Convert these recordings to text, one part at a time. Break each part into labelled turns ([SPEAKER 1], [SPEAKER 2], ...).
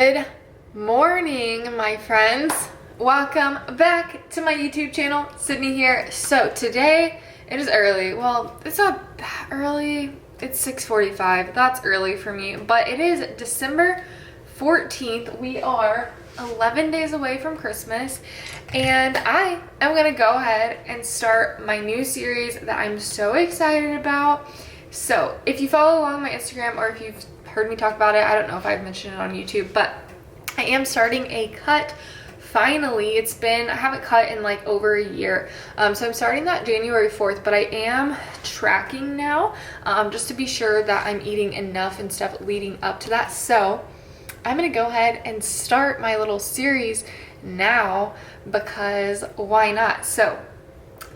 [SPEAKER 1] Good morning, my friends. Welcome back to my YouTube channel. Sydney here. So today it is early. Well, it's not that early. It's 6:45. That's early for me, but it is December 14th. We are 11 days away from Christmas, and I am gonna go ahead and start my new series that I'm so excited about. So if you follow along my Instagram, or if you've heard me talk about it, I don't know if I've mentioned it on YouTube, but I am starting a cut. Finally, I haven't cut in like over a year. So I'm starting that January 4th, but I am tracking now, just to be sure that I'm eating enough and stuff leading up to that. So I'm gonna go ahead and start my little series now, because why not? So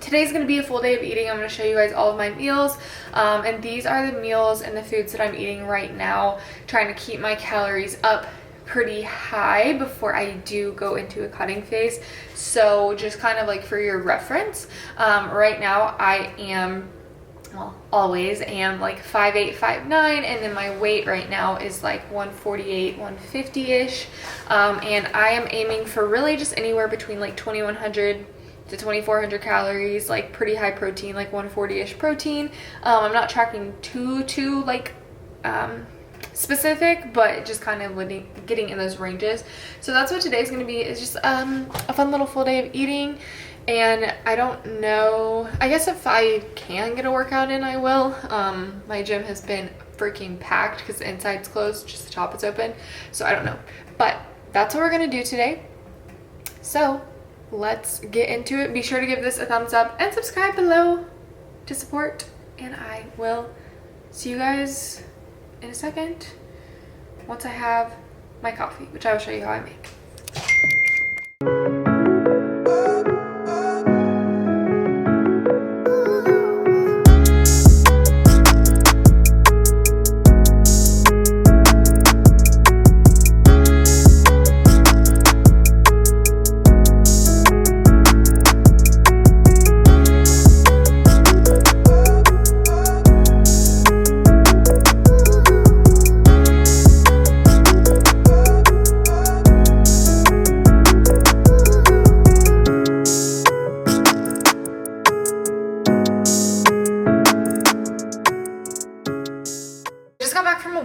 [SPEAKER 1] today's gonna be a full day of eating. I'm gonna show you guys all of my meals, and these are the meals and the foods that I'm eating right now, trying to keep my calories up pretty high before I do go into a cutting phase. So just kind of like for your reference, right now I am, well, always am like 5'8", 5'9", and then my weight right now is like 148, 150-ish, and I am aiming for really just anywhere between like 2100 to 2400 calories, like pretty high protein, like 140-ish protein. I'm not tracking too like specific, but just kind of getting in those ranges. So that's what today's gonna be, is just a fun little full day of eating. And I don't know, I guess if I can get a workout in, I will. My gym has been freaking packed because the inside's closed, just the top is open, so I don't know, but that's what we're gonna do today. So let's get into it. Be sure to give this a thumbs up and subscribe below to support, and I will see you guys in a second once I have my coffee, which I will show you how I make.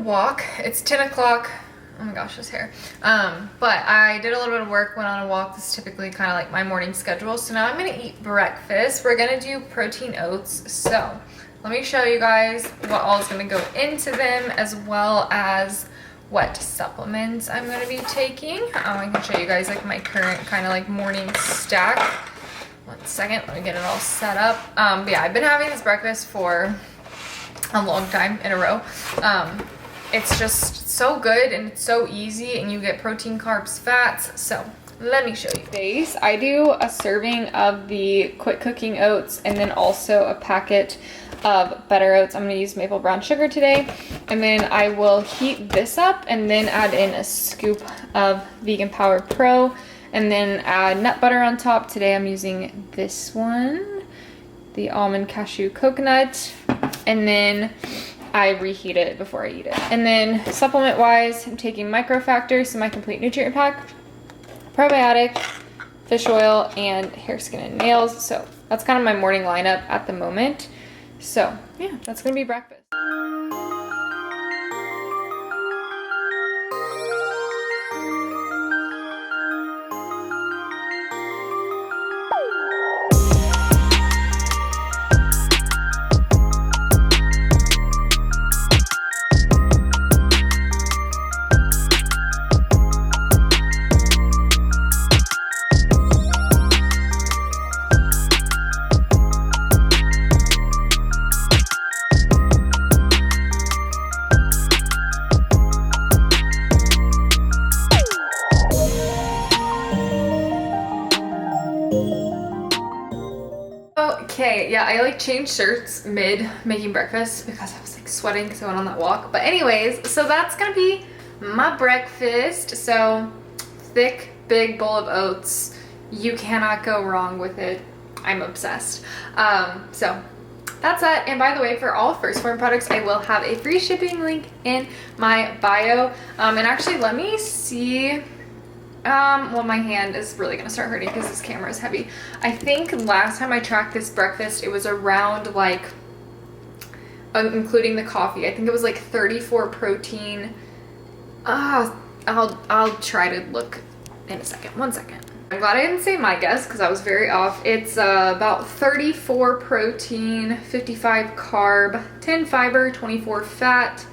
[SPEAKER 1] Walk. It's 10 o'clock. Oh my gosh, this hair. But I did a little bit of work, went on a walk. This is typically kind of like my morning schedule. So now I'm gonna eat breakfast. We're gonna do protein oats. So let me show you guys what all is gonna go into them, as well as what supplements I'm gonna be taking. I can show you guys like my current kind of like morning stack. 1 second, let me get it all set up. But yeah, I've been having this breakfast for a long time in a row. It's just so good and it's so easy, and you get protein, carbs, fats. So let me show you. Base, I do a serving of the quick cooking oats, and then also a packet of better oats. I'm going to use maple brown sugar today, and then I will heat this up and then add in a scoop of Vegan Power Pro, and then add nut butter on top. Today I'm using this one, the almond cashew coconut, and then I reheat it before I eat it. And then supplement wise, I'm taking Microfactor, so my complete nutrient pack, probiotic, fish oil, and hair, skin, and nails. So that's kind of my morning lineup at the moment. So yeah, that's gonna be breakfast. Okay, yeah, I like changed shirts mid making breakfast because I was like sweating because I went on that walk. But anyways, so that's gonna be my breakfast. So thick, big bowl of oats. You cannot go wrong with it. I'm obsessed. So that's that. And by the way, for all First Form products, I will have a free shipping link in my bio. And actually, let me see. Well, my hand is really gonna start hurting because this camera is heavy. I think last time I tracked this breakfast, it was around like, including the coffee, I think it was like 34 protein. I'll try to look in a second. 1 second. I'm glad I didn't say my guess because I was very off. It's about 34 protein, 55 carb, 10 fiber, 24 fat,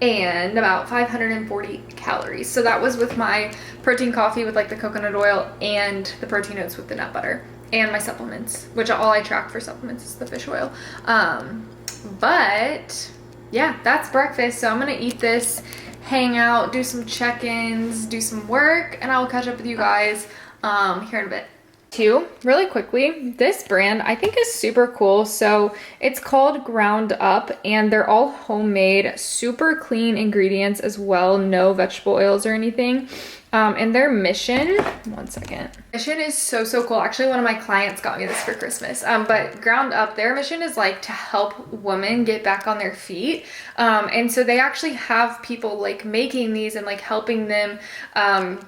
[SPEAKER 1] and about 540 calories. So that was with my protein coffee with like the coconut oil and the protein oats with the nut butter, and my supplements, which all I track for supplements is the fish oil. But yeah, that's breakfast. So I'm gonna eat this, hang out, do some check-ins, do some work, and I'll catch up with you guys here in a bit. Really quickly, this brand I think is super cool. So it's called Ground Up, and they're all homemade, super clean ingredients as well, no vegetable oils or anything. And their mission, 1 second. Mission is so cool. Actually, one of my clients got me this for Christmas. But Ground Up, their mission is like to help women get back on their feet. And so they actually have people like making these and like helping them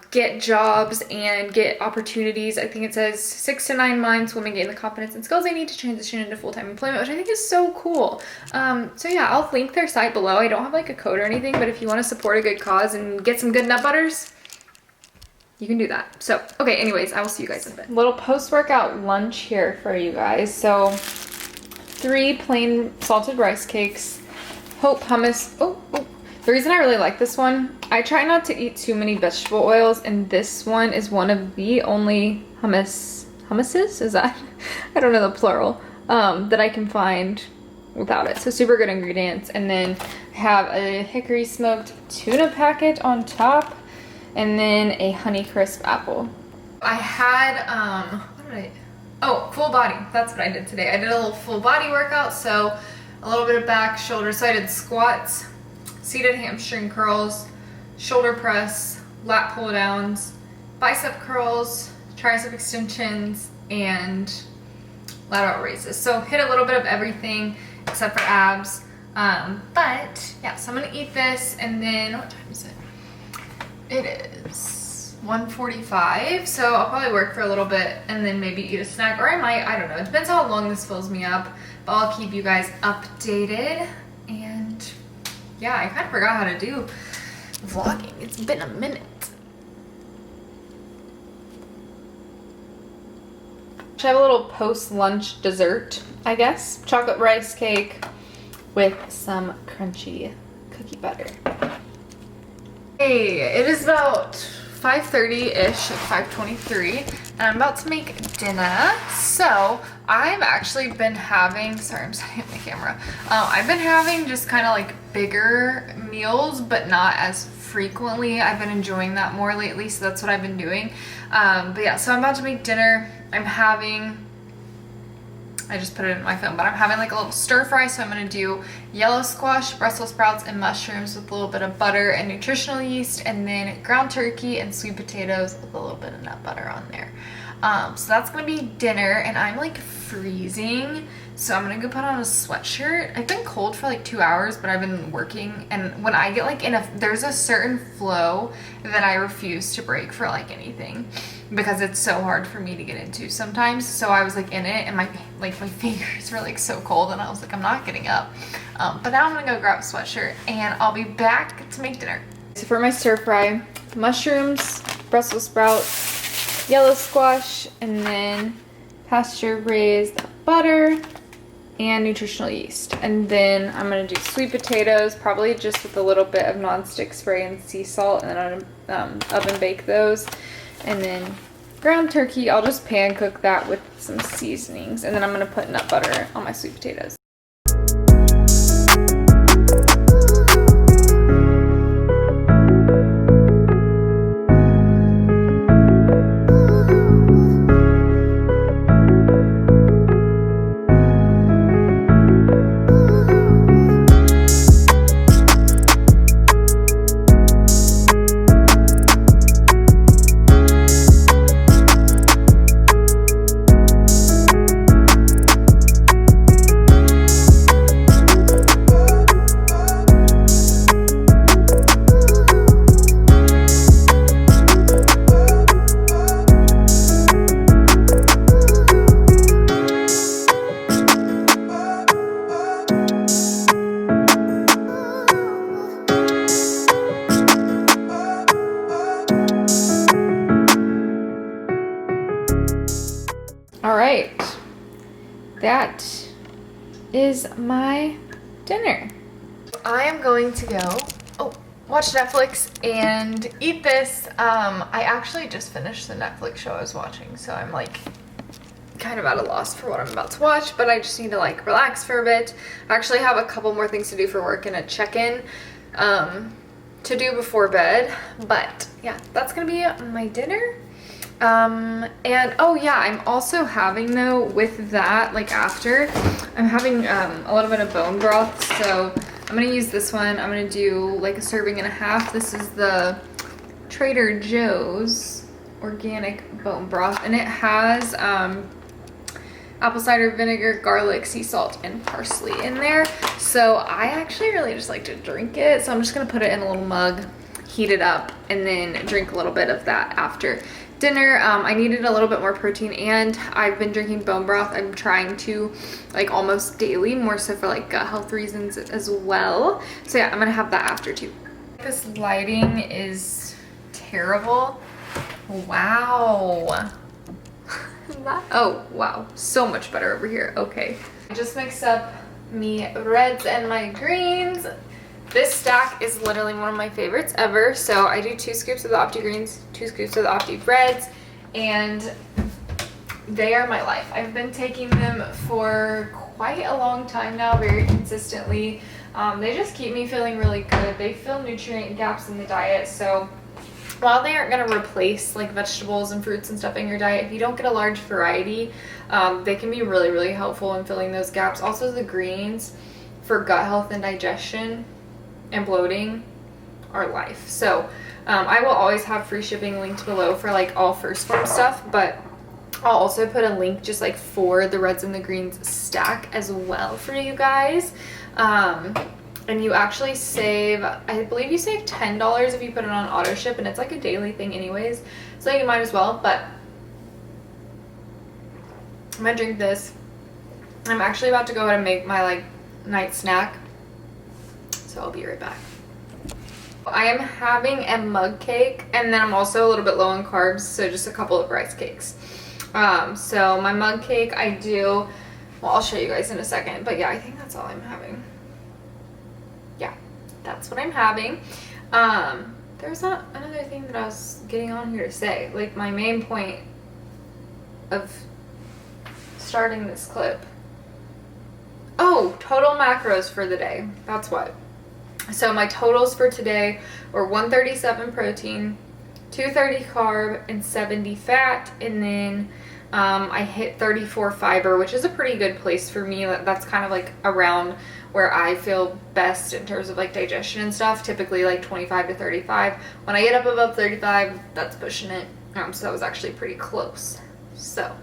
[SPEAKER 1] get jobs and get opportunities. I think it says 6 to 9 months, women gain the confidence and skills they need to transition into full-time employment, which I think is so cool. So yeah, I'll link their site below. I don't have like a code or anything, but if you want to support a good cause and get some good nut butters, you can do that. So, okay, anyways, I will see you guys in a bit. Little post-workout lunch here for you guys. So, 3 plain salted rice cakes, Hope hummus. The reason I really like this one, I try not to eat too many vegetable oils, and this one is one of the only hummuses, is that? I don't know the plural, that I can find without it. So super good ingredients. And then I have a hickory smoked tuna packet on top, and then a Honeycrisp apple. I had, full body. That's what I did today. I did a little full body workout, so a little bit of back, shoulder. So I did squats, seated hamstring curls, shoulder press, lat pull downs, bicep curls, tricep extensions, and lateral raises. So hit a little bit of everything except for abs. But yeah, so I'm gonna eat this, and then what time is it? It is 1:45, so I'll probably work for a little bit and then maybe eat a snack, or I might, I don't know. It depends how long this fills me up, but I'll keep you guys updated. And yeah, I kind of forgot how to do vlogging. It's been a minute. I have a little post-lunch dessert, I guess. Chocolate rice cake with some crunchy cookie butter. Hey, it is about 5:30-ish, 5:23, and I'm about to make dinner. So I've actually been having, sorry, I'm setting up my camera. I've been having just kind of like bigger meals, but not as frequently. I've been enjoying that more lately, so that's what I've been doing. But yeah, so I'm about to make dinner. I'm having, I just put it in my phone, but I'm having like a little stir fry. So I'm gonna do yellow squash, Brussels sprouts, and mushrooms with a little bit of butter and nutritional yeast, and then ground turkey and sweet potatoes with a little bit of nut butter on there. So that's gonna be dinner, and I'm like freezing, so I'm gonna go put on a sweatshirt. I've been cold for like 2 hours, but I've been working, and when I get like there's a certain flow that I refuse to break for like anything, because it's so hard for me to get into sometimes. So I was like in it, and my fingers were like so cold, and I was like, I'm not getting up. But now I'm gonna go grab a sweatshirt, and I'll be back to make dinner. So for my stir fry, mushrooms, Brussels sprouts, yellow squash, and then pasture raised butter and nutritional yeast. And then I'm gonna do sweet potatoes, probably just with a little bit of nonstick spray and sea salt, and then I'm gonna oven bake those. And then ground turkey, I'll just pan cook that with some seasonings, and then I'm gonna put nut butter on my sweet potatoes. right, that is my dinner. I am going to go watch Netflix and eat this. I actually just finished the Netflix show I was watching, so I'm like kind of at a loss for what I'm about to watch, but I just need to like relax for a bit. I actually have a couple more things to do for work and a check-in to do before bed, but yeah, that's gonna be my dinner. And oh yeah, I'm also having though with that, like after, I'm having a little bit of bone broth, so I'm gonna use this one. I'm gonna do like a serving and a half. This is the Trader Joe's organic bone broth, and it has apple cider vinegar, garlic, sea salt, and parsley in there. So I actually really just like to drink it, so I'm just gonna put it in a little mug, heat it up, and then drink a little bit of that after dinner. I needed a little bit more protein, and I've been drinking bone broth. I'm trying to like almost daily, more so for like gut health reasons as well. So yeah, I'm gonna have that after too. This lighting is terrible. Wow. Oh wow, so much better over here. Okay, I just mixed up me reds and my greens. This stack is literally one of my favorites ever. So I do 2 scoops of the Opti greens, 2 scoops of the Opti reds, and they are my life. I've been taking them for quite a long time now, very consistently. They just keep me feeling really good. They fill nutrient gaps in the diet, so while they aren't going to replace like vegetables and fruits and stuff in your diet, if you don't get a large variety, they can be really, really helpful in filling those gaps. Also, the greens for gut health and digestion and bloating are life. So I will always have free shipping linked below for like all First Farm stuff, but I'll also put a link just like for the reds and the greens stack as well for you guys. And you actually save, I believe you save $10 if you put it on auto ship, and it's like a daily thing anyways, so you might as well. But I'm gonna drink this. I'm actually about to go ahead and make my like night snack, so I'll be right back. I am having a mug cake, and then I'm also a little bit low on carbs, so just a couple of rice cakes. So my mug cake I do, well, I'll show you guys in a second, but yeah, I think that's all I'm having. Yeah, that's what I'm having. There's not another thing that I was getting on here to say. Like my main point of starting this clip. Oh, total macros for the day. That's what. So my totals for today were 137 protein, 230 carb, and 70 fat, and then I hit 34 fiber, which is a pretty good place for me. That's kind of like around where I feel best in terms of like digestion and stuff, typically like 25 to 35. When I get up above 35, that's pushing it. So that was actually pretty close. So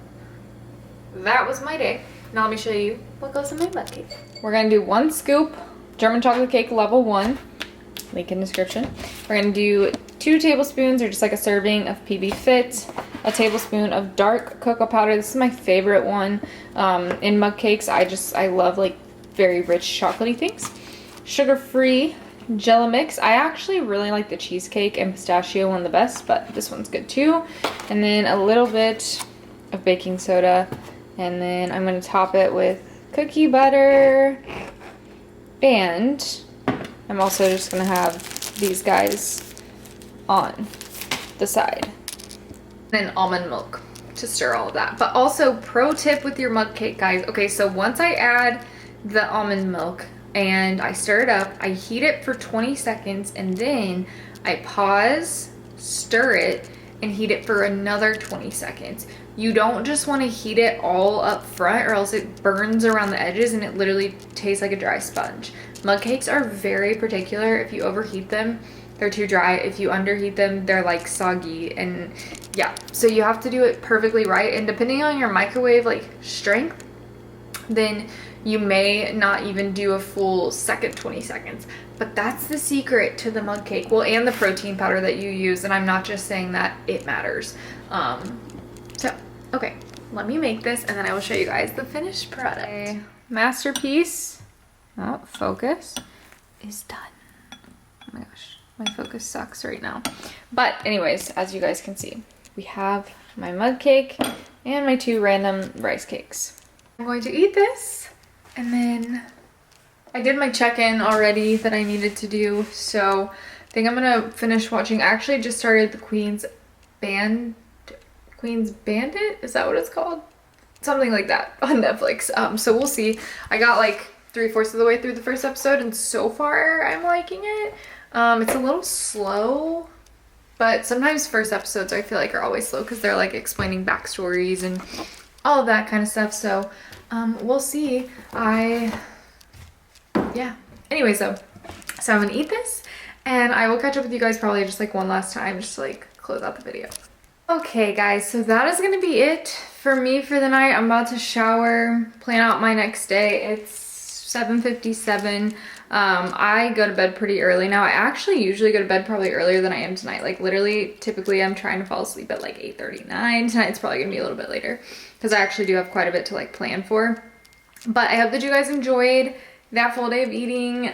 [SPEAKER 1] that was my day. Now let me show you what goes in my mug cake. We're gonna do 1 scoop German chocolate cake level 1, link in description. We're gonna do 2 tablespoons, or just like a serving of PB Fit, a tablespoon of dark cocoa powder. This is my favorite one in mug cakes. I love like very rich chocolatey things. Sugar-free Jell-O mix. I actually really like the cheesecake and pistachio one the best, but this one's good too. And then a little bit of baking soda, and then I'm gonna top it with cookie butter, and I'm also just gonna have these guys on the side. Then almond milk to stir all of that. But also, pro tip with your mug cake, guys. Okay, so once I add the almond milk and I stir it up, I heat it for 20 seconds, and then I pause, stir it, and heat it for another 20 seconds. You don't just want to heat it all up front, or else it burns around the edges and it literally tastes like a dry sponge. Mug cakes are very particular. If you overheat them, they're too dry. If you underheat them, they're like soggy, and yeah. So you have to do it perfectly right, and depending on your microwave like strength, then you may not even do a full second 20 seconds. But that's the secret to the mug cake. Well, and the protein powder that you use, and I'm not just saying that, it matters. So, okay, let me make this, and then I will show you guys the finished product. Okay. Masterpiece, oh, focus, is done. Oh my gosh, my focus sucks right now. But anyways, as you guys can see, we have my mug cake, and my 2 random rice cakes. I'm going to eat this, and then I did my check-in already that I needed to do, so I think I'm gonna finish watching. I actually just started the Queen's Bandit? Is that what it's called? Something like that on Netflix. So we'll see. I got like 3/4 of the way through the first episode, and so far I'm liking it. It's a little slow, but sometimes first episodes I feel like are always slow because they're like explaining backstories and all of that kind of stuff. So we'll see. Yeah. Anyways, so I'm gonna eat this, and I will catch up with you guys probably just like one last time, just to like close out the video. Okay guys, so that is gonna be it for me for the night. I'm about to shower, plan out my next day. It's 7:57. I go to bed pretty early now. I actually usually go to bed probably earlier than I am tonight. Like literally, typically I'm trying to fall asleep at like 8:39. Tonight it's probably gonna be a little bit later because I actually do have quite a bit to like plan for. But I hope that you guys enjoyed that full day of eating.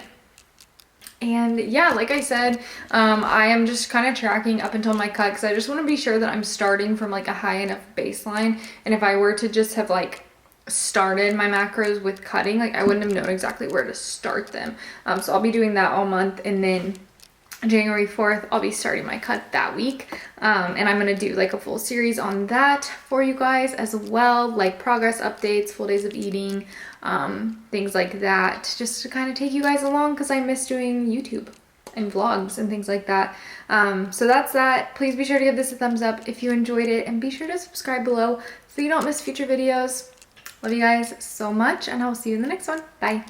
[SPEAKER 1] And yeah, like I said, I am just kind of tracking up until my cut because I just want to be sure that I'm starting from like a high enough baseline. And if I were to just have like started my macros with cutting, like I wouldn't have known exactly where to start them. So I'll be doing that all month, and then January 4th, I'll be starting my cut that week. And I'm gonna do like a full series on that for you guys as well, like progress updates, full days of eating, things like that, just to kind of take you guys along because I miss doing YouTube and vlogs and things like that. So that's that. Please be sure to give this a thumbs up if you enjoyed it, and be sure to subscribe below so you don't miss future videos. Love you guys so much, and I'll see you in the next one. Bye.